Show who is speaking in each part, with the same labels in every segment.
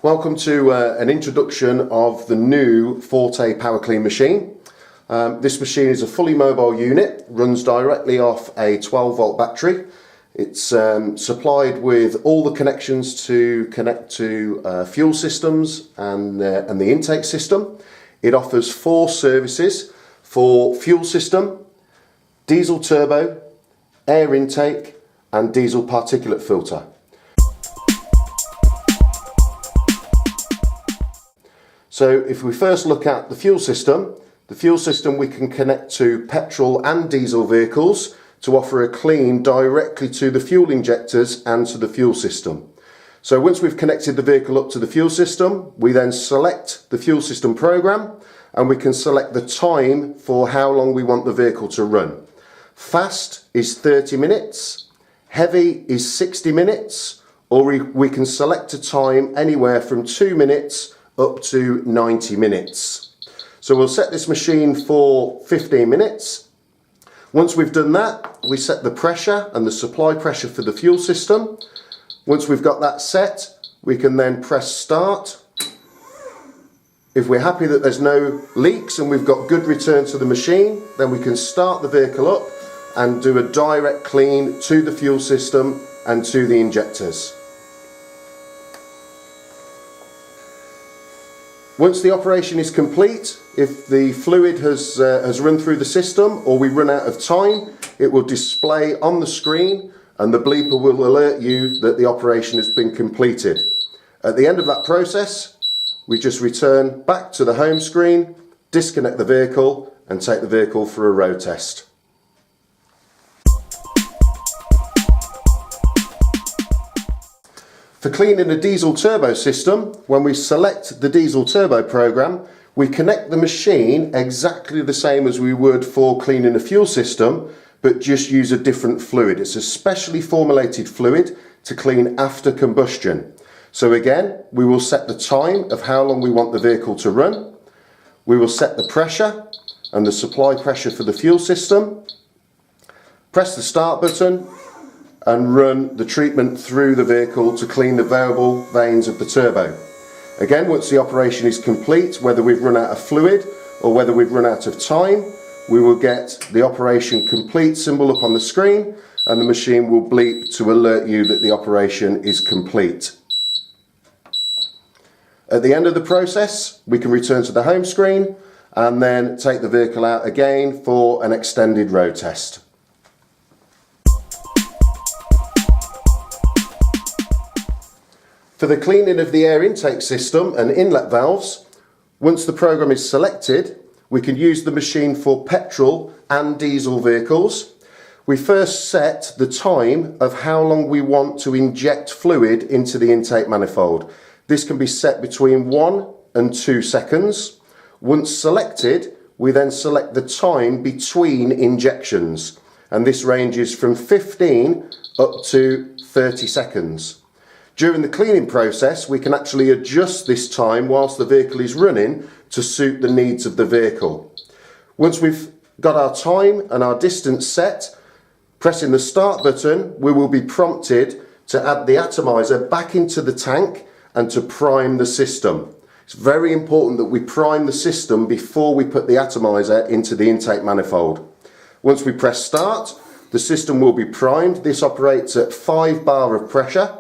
Speaker 1: Welcome to an introduction of the new Forte Power Clean machine. This machine is a fully mobile unit, runs directly off a 12-volt battery. It's supplied with all the connections to connect to fuel systems and the intake system. It offers 4 services for fuel system, diesel turbo, air intake and diesel particulate filter. So if we first look at the fuel system we can connect to petrol and diesel vehicles to offer a clean directly to the fuel injectors and to the fuel system. So once we've connected the vehicle up to the fuel system, we then select the fuel system program and we can select the time for how long we want the vehicle to run. Fast is 30 minutes, heavy is 60 minutes, or we can select a time anywhere from 2 minutes up to 90 minutes. So we'll set this machine for 15 minutes. Once we've done that, we set the pressure and the supply pressure for the fuel system. Once we've got that set, we can then press start. If we're happy that there's no leaks and we've got good return to the machine, then we can start the vehicle up and do a direct clean to the fuel system and to the injectors. Once the operation is complete, if the fluid has run through the system or we run out of time, it will display on the screen and the bleeper will alert you that the operation has been completed. At the end of that process, we just return back to the home screen, disconnect the vehicle and take the vehicle for a road test. For cleaning a diesel turbo system, when we select the diesel turbo program, we connect the machine exactly the same as we would for cleaning a fuel system, but just use a different fluid. It's a specially formulated fluid to clean after combustion. So again, we will set the time of how long we want the vehicle to run. We will set the pressure and the supply pressure for the fuel system. Press the start button and run the treatment through the vehicle to clean the variable vanes of the turbo. Again, once the operation is complete, whether we've run out of fluid or whether we've run out of time, we will get the operation complete symbol up on the screen and the machine will bleep to alert you that the operation is complete. At the end of the process, we can return to the home screen and then take the vehicle out again for an extended road test. For the cleaning of the air intake system and inlet valves, once the program is selected, we can use the machine for petrol and diesel vehicles. We first set the time of how long we want to inject fluid into the intake manifold. This can be set between 1 and 2 seconds. Once selected, we then select the time between injections, and this ranges from 15 up to 30 seconds. During the cleaning process, we can actually adjust this time whilst the vehicle is running to suit the needs of the vehicle. Once we've got our time and our distance set, pressing the start button, we will be prompted to add the atomizer back into the tank and to prime the system. It's very important that we prime the system before we put the atomizer into the intake manifold. Once we press start, the system will be primed. This operates at 5 bar of pressure.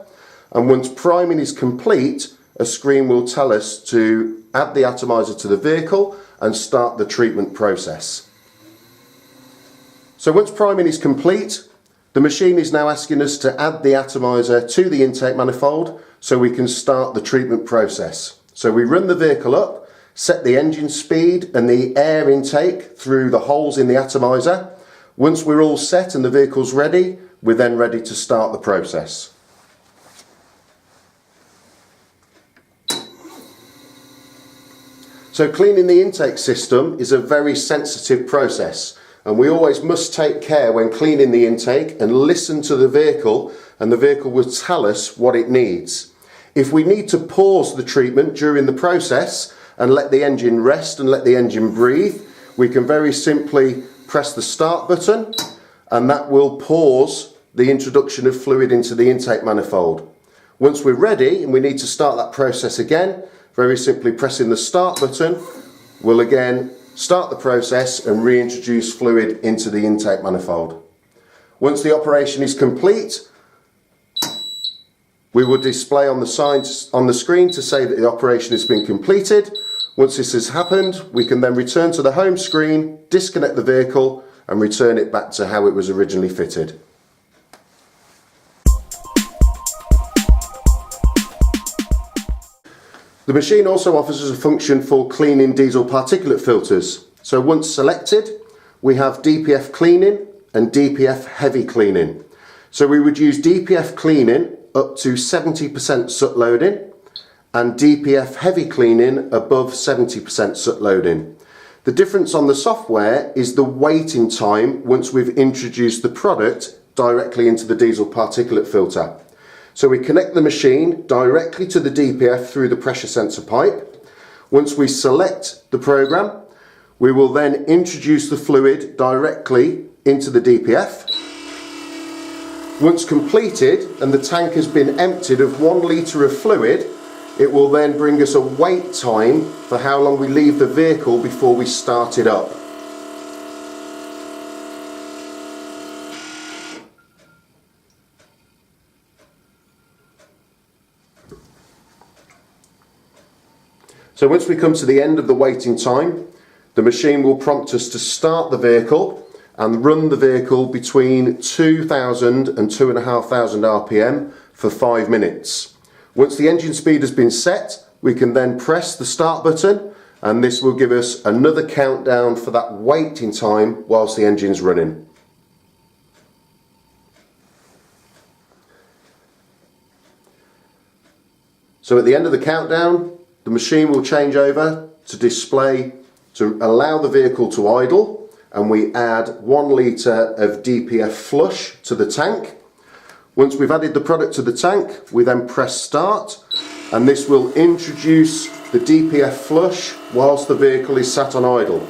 Speaker 1: And once priming is complete, a screen will tell us to add the atomizer to the vehicle and start the treatment process. So once priming is complete, the machine is now asking us to add the atomizer to the intake manifold so we can start the treatment process. So we run the vehicle up, set the engine speed and the air intake through the holes in the atomizer. Once we're all set and the vehicle's ready, we're then ready to start the process. So cleaning the intake system is a very sensitive process and we always must take care when cleaning the intake and listen to the vehicle, and the vehicle will tell us what it needs. If we need to pause the treatment during the process and let the engine rest and let the engine breathe, we can very simply press the start button and that will pause the introduction of fluid into the intake manifold. Once we're ready and we need to start that process again, very simply pressing the start button will again start the process and reintroduce fluid into the intake manifold. Once the operation is complete, we will display on the sign on the screen to say that the operation has been completed. Once this has happened, we can then return to the home screen, disconnect the vehicle and return it back to how it was originally fitted. The machine also offers us a function for cleaning diesel particulate filters. So once selected, we have DPF cleaning and DPF heavy cleaning. So we would use DPF cleaning up to 70% soot loading and DPF heavy cleaning above 70% soot loading. The difference on the software is the waiting time once we've introduced the product directly into the diesel particulate filter. So we connect the machine directly to the DPF through the pressure sensor pipe. Once we select the program, we will then introduce the fluid directly into the DPF. Once completed and the tank has been emptied of 1 litre of fluid, it will then bring us a wait time for how long we leave the vehicle before we start it up. So once we come to the end of the waiting time, the machine will prompt us to start the vehicle and run the vehicle between 2,000 and 2,500 RPM for 5 minutes. Once the engine speed has been set, we can then press the start button and this will give us another countdown for that waiting time whilst the engine's running. So at the end of the countdown, the machine will change over to display to allow the vehicle to idle, and we add 1 litre of DPF flush to the tank. Once we've added the product to the tank, we then press start and this will introduce the DPF flush whilst the vehicle is sat on idle.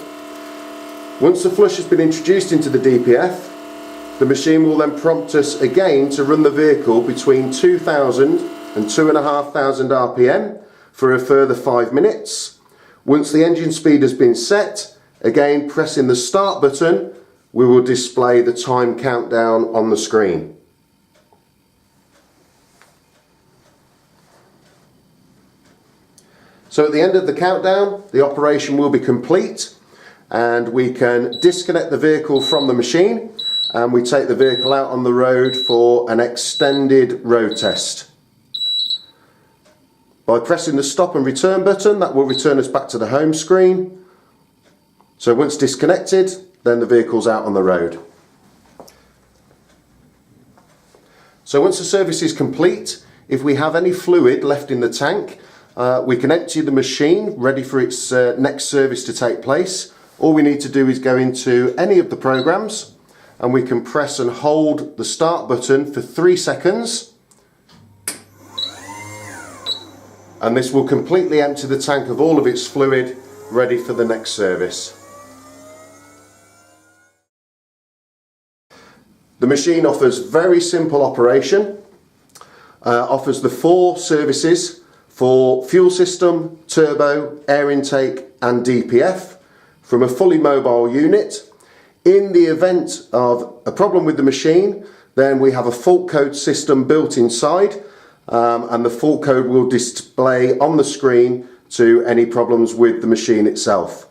Speaker 1: Once the flush has been introduced into the DPF, the machine will then prompt us again to run the vehicle between 2,000 and 2,500 RPM for a further 5 minutes. Once the engine speed has been set, again pressing the start button, we will display the time countdown on the screen. So at the end of the countdown, the operation will be complete and we can disconnect the vehicle from the machine and we take the vehicle out on the road for an extended road test. By pressing the stop and return button, that will return us back to the home screen. So once disconnected, then the vehicle's out on the road. So once the service is complete, if we have any fluid left in the tank, we can empty the machine ready for its next service to take place. All we need to do is go into any of the programs and we can press and hold the start button for 3 seconds. And this will completely empty the tank of all of its fluid, ready for the next service. The machine offers very simple operation, offers the 4 services for fuel system, turbo, air intake and DPF from a fully mobile unit. In the event of a problem with the machine, then we have a fault code system built inside and the fault code will display on the screen to any problems with the machine itself.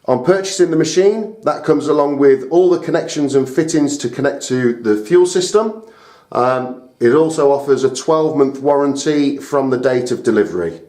Speaker 1: On purchasing the machine, that comes along with all the connections and fittings to connect to the fuel system. It also offers a 12-month warranty from the date of delivery.